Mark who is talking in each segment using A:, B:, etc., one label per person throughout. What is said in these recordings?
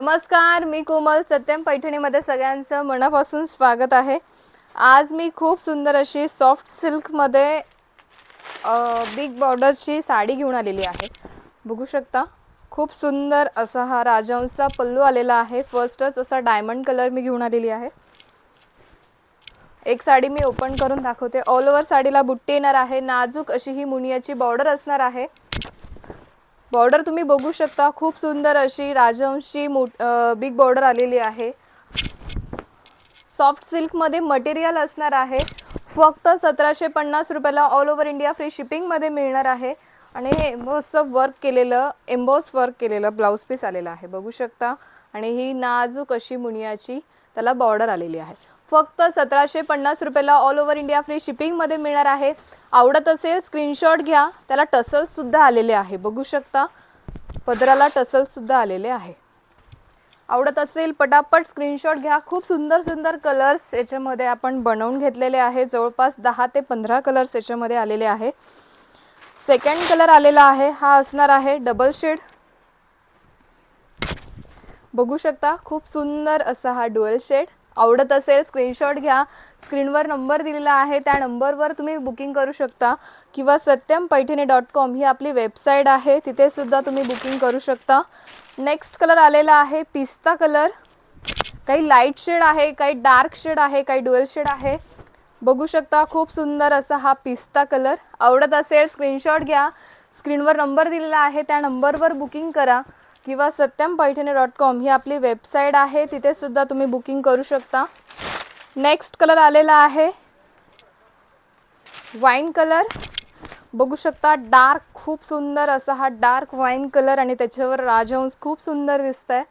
A: नमस्कार, मी कोमल. सत्यम पैठणीमध्ये सगळ्यांचं मनापासून स्वागत आहे. आज मी खूप सुंदर अशी सॉफ्ट सिल्कमध्ये बिग बॉर्डरची साडी घेऊन आलेली आहे. बघू शकता, खूप सुंदर असा हा राजहंसचा पल्लू आलेला आहे. फर्स्टच असा डायमंड कलर मी घेऊन आलेली आहे. एक साडी मी ओपन करून दाखवते. ऑल ओव्हर साडीला बुट्टी येणार आहे. नाजूक अशी ही मुनियाची बॉर्डर असणार आहे. बॉर्डर तुम्ही बघू शकता, खूप सुंदर अशी राजहंसची बिग बॉर्डर आलेली आहे. सॉफ्ट सिल्कमध्ये मटेरियल असणार आहे. फक्त 1750 रुपयाला ऑल ओव्हर इंडिया फ्री शिपिंगमध्ये मिळणार आहे. आणि हे मस्त वर्क केलेलं, एम्बॉस वर्क केलेलं ब्लाऊज पीस आलेलं आहे. बघू शकता. आणि ही नाजूक अशी मुनियाची त्याला बॉर्डर आलेली आहे. फक्त 1750 रुपयाला ऑल ओव्हर इंडिया फ्री शिपिंगमध्ये मिळणार आहे. आवडत असेल स्क्रीनशॉट घ्या. त्याला टसल्ससुद्धा आलेले आहे. बघू शकता, पदराला टसल्ससुद्धा आलेले आहे. आवडत असेल पटापट स्क्रीनशॉट घ्या. खूप सुंदर सुंदर कलर्स याच्यामध्ये आपण बनवून घेतलेले आहे. जवळपास 10 ते 15 कलर्स याच्यामध्ये आलेले आहे. सेकंड कलर आलेला आहे, हा असणार आहे डबल शेड. बघू शकता, खूप सुंदर असा हा डुअल शेड. आवडत असेल स्क्रीनशॉट घ्या. स्क्रीनवर नंबर दिलेला आहे, त्या नंबरवर तुम्ही बुकिंग करू शकता. किंवा satyampaithani.com ही आपली वेबसाईट आहे, तिथे सुद्धा तुम्ही बुकिंग करू शकता. नेक्स्ट कलर आलेला आहे पिस्ता कलर. काही लाईट शेड आहे, काही डार्क शेड आहे, काही डुअल शेड आहे. बघू शकता, खूप सुंदर असा हा पिस्ता कलर. आवडत असेल स्क्रीनशॉट घ्या. स्क्रीनवर नंबर दिलेला आहे, त्या नंबरवर बुकिंग करा. किंवा satyampaithani.com ही आपली वेबसाईट आहे, तिथे सुद्धा तुम्ही बुकिंग करू शकता. नेक्स्ट कलर आलेला आहे वाईन कलर. बघू शकता, डार्क, खूप सुंदर असा हा डार्क वाईन कलर आणि त्याच्यावर राजहंस खूप सुंदर दिसतंय.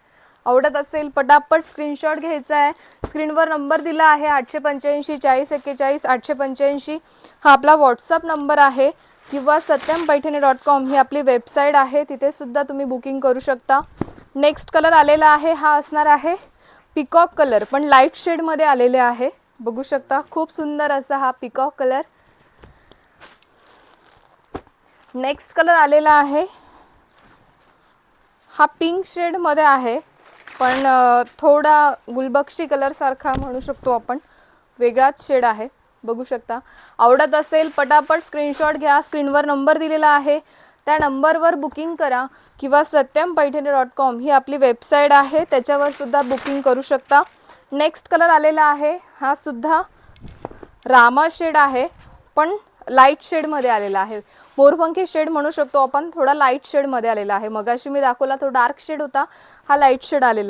A: आवडत असेल पटापट स्क्रीनशॉट घ्यायचा आहे. स्क्रीनवर नंबर दिला आहे 885 40 41 885. हा आपला व्हॉट्सअप नंबर आहे. किंवा satyampaithani.com ही आपली वेबसाईट आहे, तिथे सुद्धा तुम्ही बुकिंग करू शकता. नेक्स्ट कलर आलेला आहे, हा असणार आहे पिकॉक कलर, पण लाईट शेडमध्ये आलेले आहे. बघू शकता, खूप सुंदर असा हा पिकॉक कलर. नेक्स्ट कलर आलेला आहे, हा पिंक शेडमध्ये आहे, पण थोडा गुलबक्षी कलर सारखा म्हणू शकतो आपण, वेगळाच शेड आहे. बघू शकता. आवडत असेल पटापट स्क्रीनशॉट घ्या. स्क्रीनवर नंबर दिलेला आहे, त्या नंबरवर बुकिंग करा. किंवा satyampaithani.com ही आपली वेबसाईट आहे, त्याच्यावर सुद्धा बुकिंग करू शकता. नेक्स्ट कलर आलेला आहे, हा सुद्धा रामा शेड आहे, पण लाईट शेडमध्ये आलेला आहे. मोरपंखी शेड म्हणू शकतो आपण, थोडा लाईट शेडमध्ये आलेला आहे. मगाशी मी दाखवला तो डार्क शेड होता, हा लाईट शेड आलेला